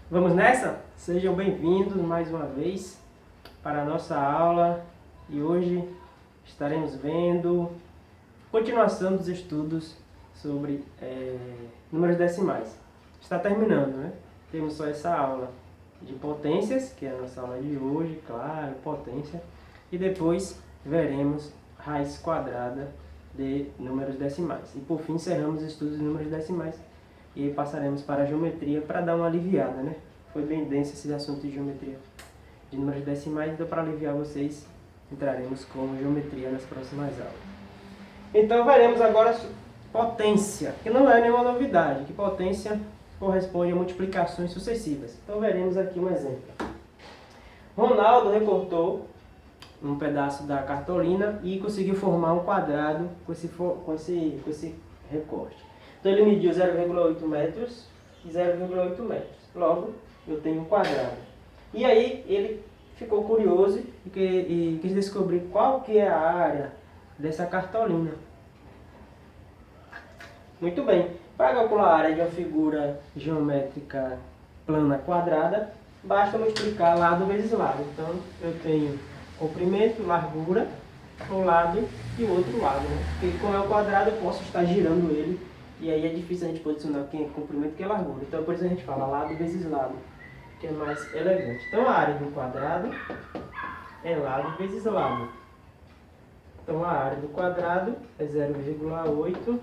Vamos nessa? Sejam bem-vindos mais uma vez para a nossa aula e hoje estaremos vendo continuação dos estudos sobre números decimais. Está terminando, né? Temos só essa aula de potências, que é a nossa aula de hoje, claro, potência, e depois veremos raiz quadrada de números decimais. E por fim encerramos os estudos de números decimais. E aí passaremos para a geometria para dar uma aliviada, né? Foi bem denso esse assunto de geometria de números decimais, então para aliviar vocês, entraremos com geometria nas próximas aulas. Então veremos agora potência, que não é nenhuma novidade, que potência corresponde a multiplicações sucessivas. Então veremos aqui um exemplo. Ronaldo recortou um pedaço da cartolina e conseguiu formar um quadrado com esse recorte. Então ele mediu 0,8 metros e 0,8 metros. Logo, eu tenho um quadrado. E aí ele ficou curioso e quis descobrir qual que é a área dessa cartolina. Muito bem. Para calcular a área de uma figura geométrica plana quadrada, basta multiplicar lado vezes lado. Então eu tenho comprimento, largura, um lado e o outro lado, né? Porque como é um quadrado, eu posso estar girando ele. E aí é difícil a gente posicionar quem é comprimento e quem é largura. Então por isso a gente fala lado vezes lado, que é mais elegante. Então a área do quadrado é lado vezes lado. Então a área do quadrado é 0,8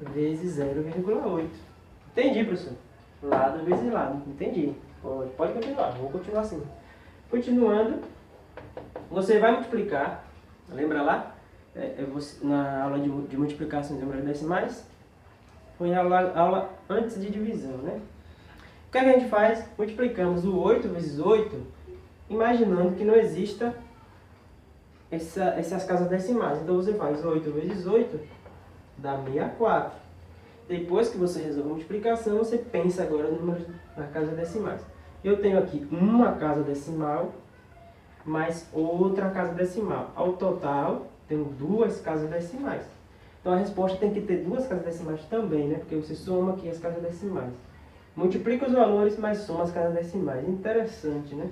vezes 0,8. Entendi, professor? Lado vezes lado. Entendi. Pode continuar. Vou continuar assim. Continuando, você vai multiplicar. Lembra lá? Na aula de multiplicação de números decimais, foi a aula antes de divisão, né? O que a gente faz? Multiplicamos o 8 vezes 8, imaginando que não exista essas casas decimais. Então você faz 8 vezes 8, dá 64. Depois que você resolve a multiplicação, você pensa agora na casa decimais. Eu tenho aqui uma casa decimal, mais outra casa decimal. Ao total, tenho duas casas decimais. Então a resposta tem que ter duas casas decimais também, né? Porque você soma aqui as casas decimais. Multiplica os valores, mas soma as casas decimais. Interessante, né?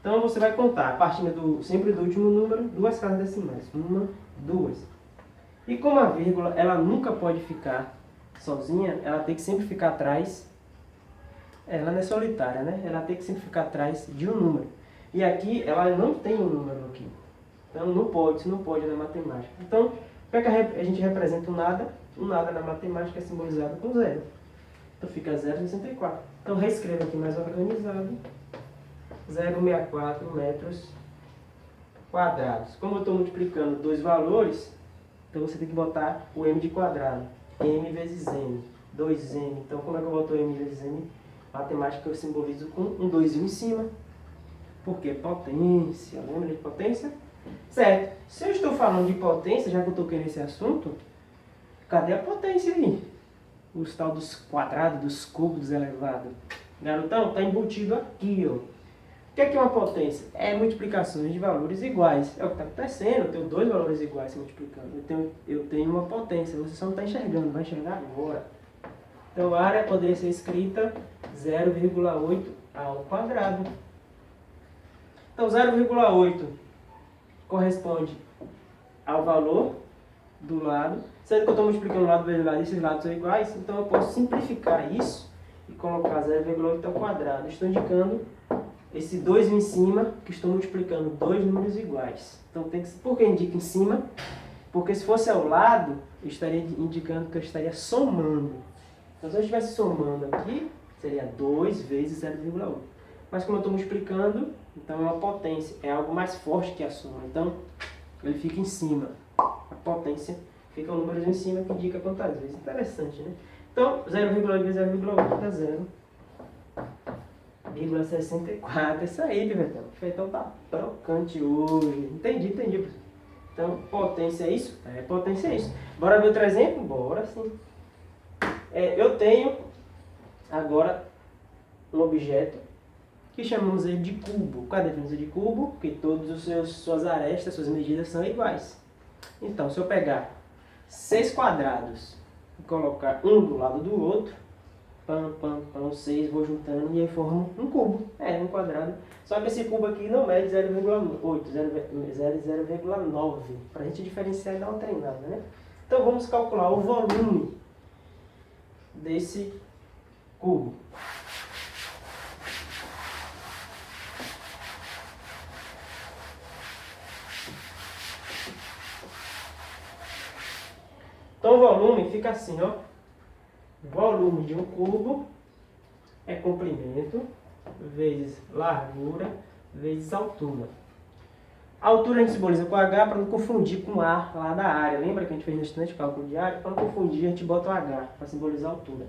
Então você vai contar, a partir sempre do último número, duas casas decimais. Uma, duas. E como a vírgula, ela nunca pode ficar sozinha, ela tem que sempre ficar atrás. Ela não é solitária, né? Ela tem que sempre ficar atrás de um número. E aqui, ela não tem um número aqui. Então, isso não pode na matemática. Então, como é que a gente representa o nada? O nada na matemática é simbolizado com zero. Então, fica 0,64. Então, reescreva aqui mais organizado. 0,64 metros quadrados. Como eu estou multiplicando dois valores, então você tem que botar o m de quadrado. M vezes n. 2m. Então, como é que eu boto m vezes n? Matemática eu simbolizo com um 2 em cima. Porque potência. Lembra de potência? Certo. Se eu estou falando de potência, já que eu toquei nesse assunto, cadê a potência aí? Os tal dos quadrados, dos cubos, dos elevados. Garotão, está embutido aqui, ó. O que é uma potência? É multiplicações de valores iguais. É o que está acontecendo. Eu tenho dois valores iguais se multiplicando. Eu tenho uma potência. Você só não está enxergando. Vai enxergar agora. Então, a área poderia ser escrita 0,8 ao quadrado. Então, 0,8 corresponde ao valor do lado. Sendo que eu estou multiplicando lado vezes lado e esses lados são iguais, então eu posso simplificar isso e colocar 0,8 ao quadrado. Estou indicando esse 2 em cima, que estou multiplicando dois números iguais. Então, por que indica em cima? Porque se fosse ao lado, eu estaria indicando que eu estaria somando. Então, se eu estivesse somando aqui, seria 2 vezes 0,8. Mas como eu estou multiplicando, então é uma potência, é algo mais forte que a soma. Então, ele fica em cima. A potência fica o número em cima que indica quantas vezes. Interessante, né? Então, 0,8 vezes 0,8 dá 0,64. Isso aí, Pivetão. O Pivetão tá trocante hoje. Entendi, professor. Então, potência é isso? Potência é isso. Bora ver outro exemplo? Bora sim. Eu tenho agora um objeto que chamamos ele de cubo. Qual é a definição de cubo? Porque todas suas arestas, suas medidas são iguais. Então, se eu pegar 6 quadrados e colocar um do lado do outro, pam, 6, vou juntando e aí formo um cubo. Um quadrado. Só que esse cubo aqui não mede 0,8, 0,9. Para a gente diferenciar e dar uma treinada, né? Então vamos calcular o volume desse cubo. Então o volume fica assim, ó. O volume de um cubo é comprimento vezes largura vezes altura. A altura a gente simboliza com H para não confundir com A lá da área. Lembra que a gente fez no estudante de cálculo de área? Para não confundir, a gente bota o H para simbolizar a altura.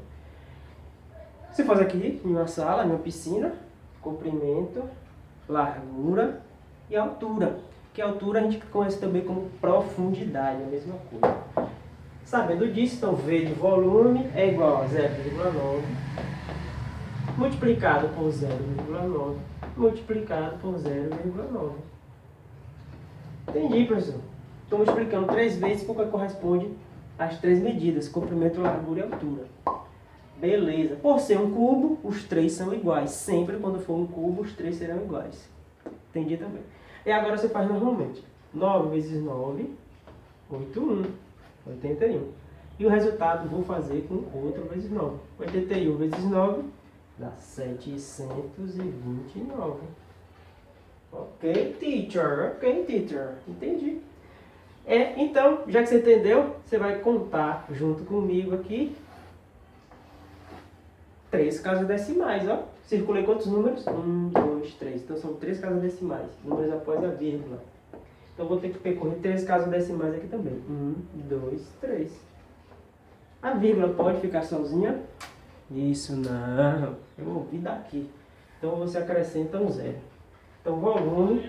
Se fosse aqui, em uma sala, em uma piscina, comprimento, largura e altura. Que a altura a gente conhece também como profundidade, a mesma coisa. Sabendo disso, então V de volume é igual a 0,9 multiplicado por 0,9 multiplicado por 0,9. Entendi, professor. Estou multiplicando 3 vezes porque corresponde às 3 medidas, comprimento, largura e altura. Beleza. Por ser um cubo, os 3 são iguais. Sempre quando for um cubo, os 3 serão iguais. Entendi também. E agora você faz normalmente. 9 vezes 9, 81. E o resultado vou fazer com outro vezes 9. 81 vezes 9 dá 729. Ok, teacher. Entendi. Então, já que você entendeu, você vai contar junto comigo aqui 3 casas decimais, ó. Circulei quantos números? 1, 2, 3. Então são 3 casas decimais. Números após a vírgula. Então vou ter que percorrer 3 casas decimais aqui também. 1, 2, 3. A vírgula pode ficar sozinha? Isso não. Eu ouvi daqui. Então você acrescenta um zero. Então volume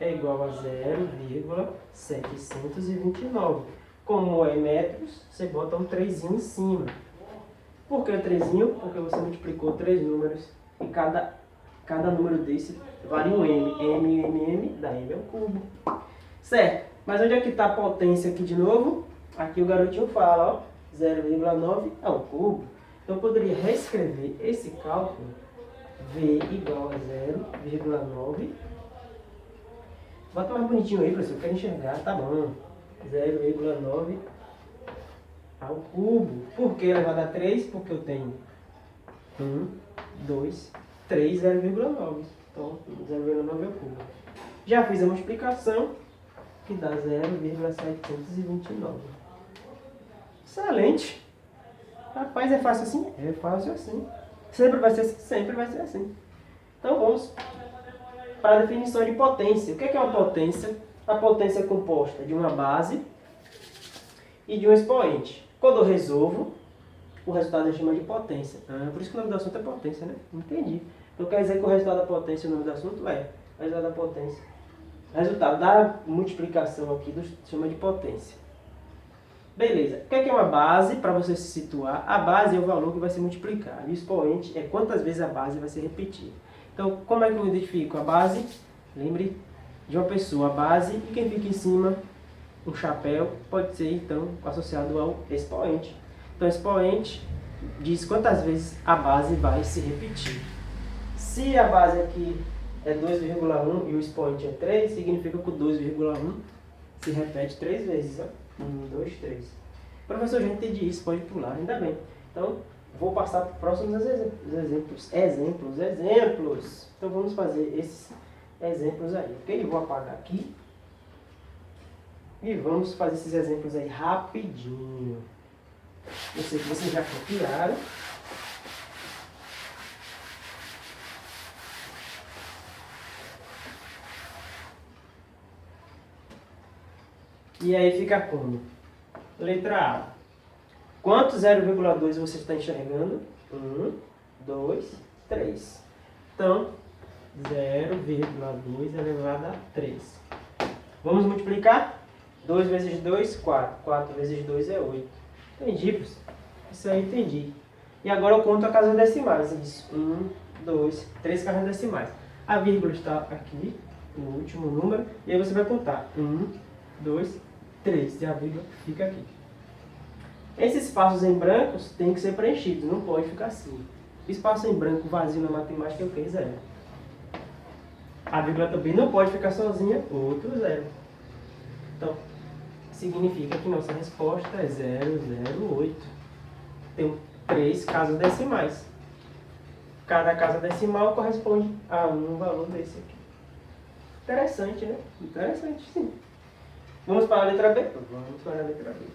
é igual a 0,729. Como é metros, você bota um 3 em cima. Por que 3? Porque você multiplicou 3 números e cada número desse vale um M. M, dá M ao cubo. Certo. Mas onde é que está a potência aqui de novo? Aqui o garotinho fala, ó, 0,9 ao cubo. Então eu poderia reescrever esse cálculo, V igual a 0,9. Bota mais bonitinho aí, professor, eu quero enxergar, tá bom. 0,9 ao cubo. Por que elevado a 3? Porque eu tenho 1, 2, 3, 0,9. Então, 0,9 ao cubo. Já fiz a multiplicação, que dá 0,729. Excelente! Rapaz, é fácil assim? É fácil assim. Sempre vai ser assim? Sempre vai ser assim. Então, vamos para a definição de potência. O que é uma potência? A potência é composta de uma base e de um expoente. Quando eu resolvo, o resultado a gente chama de potência. Por isso que o nome do assunto é potência, né? Entendi. Então quer dizer que o resultado da potência, o nome do assunto é resultado da potência. O resultado da multiplicação aqui chama de potência. Beleza. O que é uma base? Para você se situar, a base é o valor que vai ser multiplicado. E o expoente é quantas vezes a base vai ser repetida. Então, como é que eu identifico a base? Lembre de uma pessoa, a base, e quem fica em cima, um chapéu, pode ser então associado ao expoente. Então, expoente diz quantas vezes a base vai se repetir. Se a base aqui é 2,1 e o expoente é 3, significa que o 2,1 se repete 3 vezes. Ó. 1, 2, 3. Professor, já entendi isso, pode pular, ainda bem. Então, vou passar para os próximos exemplos. Então, vamos fazer esses exemplos aí, ok? Eu vou apagar aqui. E vamos fazer esses exemplos aí rapidinho. Eu sei que vocês já copiaram. E aí fica como? Letra A. Quanto 0,2 você está enxergando? 1, 2, 3. Então, 0,2 elevado a 3. Vamos multiplicar? 2 vezes 2, 4. 4 vezes 2 é 8. Entendi, professor? Isso aí entendi. E agora eu conto a casa decimais. Você diz 1, 2, 3 casas decimais. A vírgula está aqui, no último número. E aí você vai contar. 1, 2, 3. E a vírgula fica aqui. Esses espaços em brancos têm que ser preenchidos, não pode ficar assim. Espaço em branco vazio na matemática é o que? Zero. A vírgula também não pode ficar sozinha, outro zero. Então, significa que nossa resposta é 008. Tem 3 casas decimais. Cada casa decimal corresponde a um valor desse aqui. Interessante, né? Interessante, sim. Vamos para a letra B? Vamos para a letra B.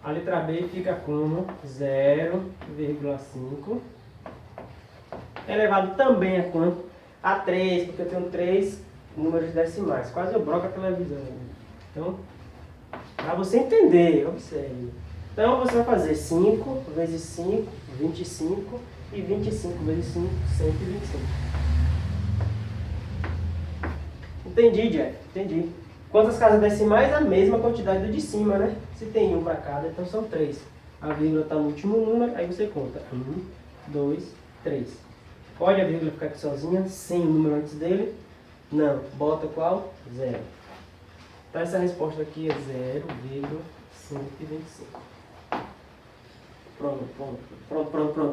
A letra B fica como 0,5 elevado também a quanto? A 3, porque eu tenho 3 números decimais. Quase eu broco a televisão. Então, para você entender, observe. Então, você vai fazer 5 vezes 5, 25, e 25 vezes 5, 125. Entendi, Jeff, entendi. Quantas casas decimais? A mesma quantidade do de cima, né? Se tem um para cada, então são 3. A vírgula está no último número, aí você conta. 1, 2, 3. Pode a vírgula ficar aqui sozinha, sem o número antes dele? Não. Bota qual? 0. Então essa resposta aqui é 0,125. Pronto.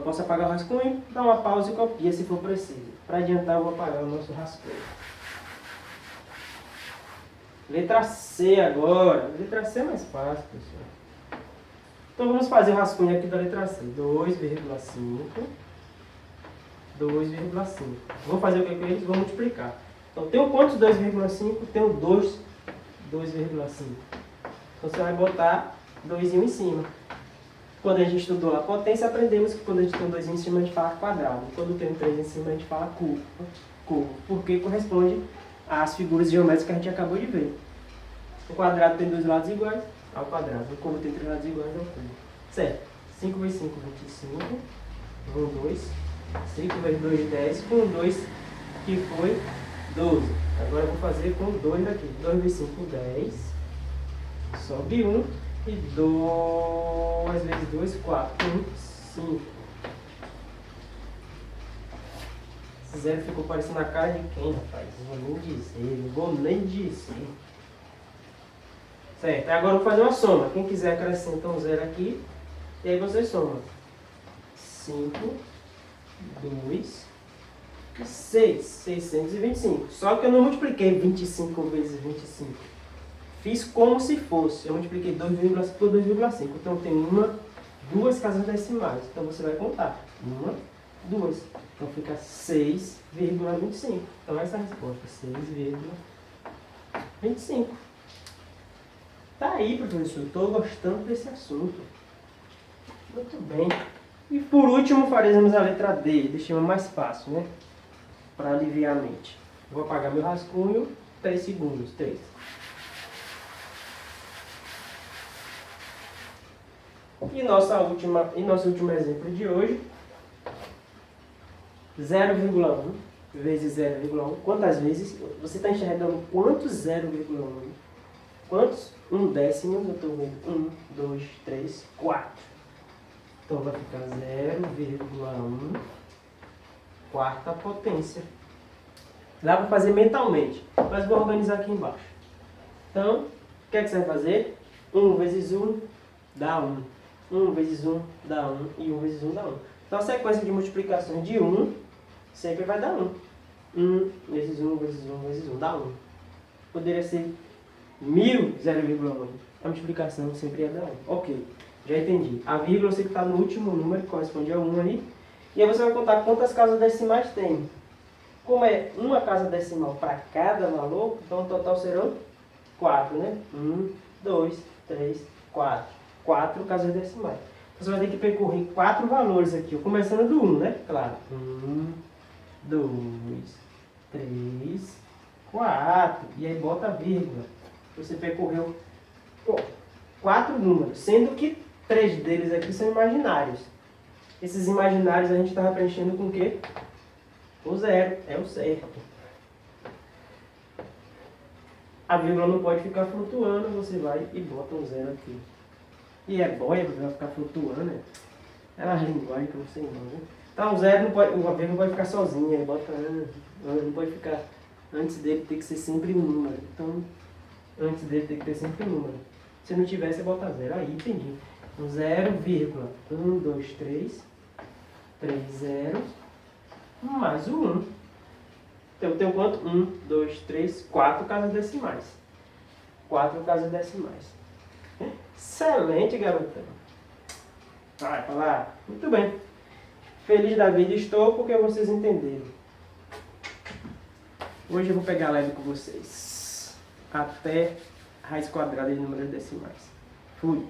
Posso apagar o rascunho? Dá uma pausa e copia se for preciso. Para adiantar, eu vou apagar o nosso rascunho. Letra C agora. Letra C é mais fácil, pessoal. Então vamos fazer o rascunho aqui da letra C. 2,5. 2,5. Vou fazer o que com eles? Vou multiplicar. Então, tenho quantos 2,5? Tenho 2,5. Então, você vai botar 2 em cima. Quando a gente estudou a potência, aprendemos que quando a gente tem 2 em cima, a gente fala quadrado. Quando tem 3 em cima, a gente fala curvo. Porque corresponde às figuras geométricas que a gente acabou de ver. O quadrado tem 2 lados iguais ao quadrado. O curvo tem 3 lados iguais ao curvo. Certo. 5 vezes 5, 25. 1, 2. 5 vezes 2, 10. Com 2, que foi 12. Agora eu vou fazer com 2 aqui. 2 vezes 5, 10. Sobe 1. E 2 vezes 2, 4. 5. Esse zero ficou parecendo a cara de quem, rapaz? Não vou nem dizer. Certo, agora eu vou fazer uma soma. Quem quiser acrescenta um zero aqui. E aí você soma. 5, 2 e 6. 625. Só que eu não multipliquei 25 vezes 25. Fiz como se fosse. Eu multipliquei 2,5 por 2,5. Então tem duas casas decimais. Então você vai contar. 2. Então fica 6,25. Então essa é a resposta. 6,25. Tá aí, professor. Estou gostando desse assunto. Muito bem. E por último faremos a letra D. Deixemos mais fácil, né? Para aliviar a mente. Vou apagar meu rascunho. 3 segundos. 3. E nosso último exemplo de hoje, 0,1 vezes 0,1. Quantas vezes? Você está enxergando quantos 0,1? Quantos? 1 décimo, eu estou vendo 1, 2, 3, 4. Então vai ficar 0,1 quarta potência. Dá para fazer mentalmente, mas vou organizar aqui embaixo. Então, o que é que você vai fazer? 1 vezes 1 dá 1. 1 vezes 1 dá 1 e 1 vezes 1 dá 1. Então a sequência de multiplicações de 1 sempre vai dar 1. 1 vezes 1 vezes 1 vezes 1 dá 1. Poderia ser 1000, 0,1. A multiplicação sempre ia dar 1. Ok, já entendi. A vírgula sempre está no último número, que corresponde a 1 ali. E aí você vai contar quantas casas decimais tem. Como é uma casa decimal para cada valor, então o total serão 4, né? 1, 2, 3, 4. 4 casas decimais. Você vai ter que percorrer 4 valores aqui, começando do 1, né? Claro. 1, 2, 3, 4. E aí bota a vírgula. Você percorreu 4 números, sendo que 3 deles aqui são imaginários. Esses imaginários a gente estava preenchendo com o quê? O 0. É o certo. A vírgula não pode ficar flutuando, você vai e bota um 0 aqui. E é boia, vai ficar flutuando, né? É uma linguagem que eu não sei não, né? Então o 0 não pode, o vírgula não pode ficar sozinho, aí bota não pode ficar, antes dele tem que ser sempre um número. Então Antes dele tem que ter sempre um número. Se não tiver, você bota 0. Aí, entendi. 0,1, 2, 3, 0, mais o 1. Então eu tenho quanto? 1, 2, 3, 4 casas decimais. 4 casas decimais. Excelente, garotão. Vai falar. Muito bem. Feliz da vida estou porque vocês entenderam. Hoje eu vou pegar leve com vocês. Até raiz quadrada de números decimais. Fui.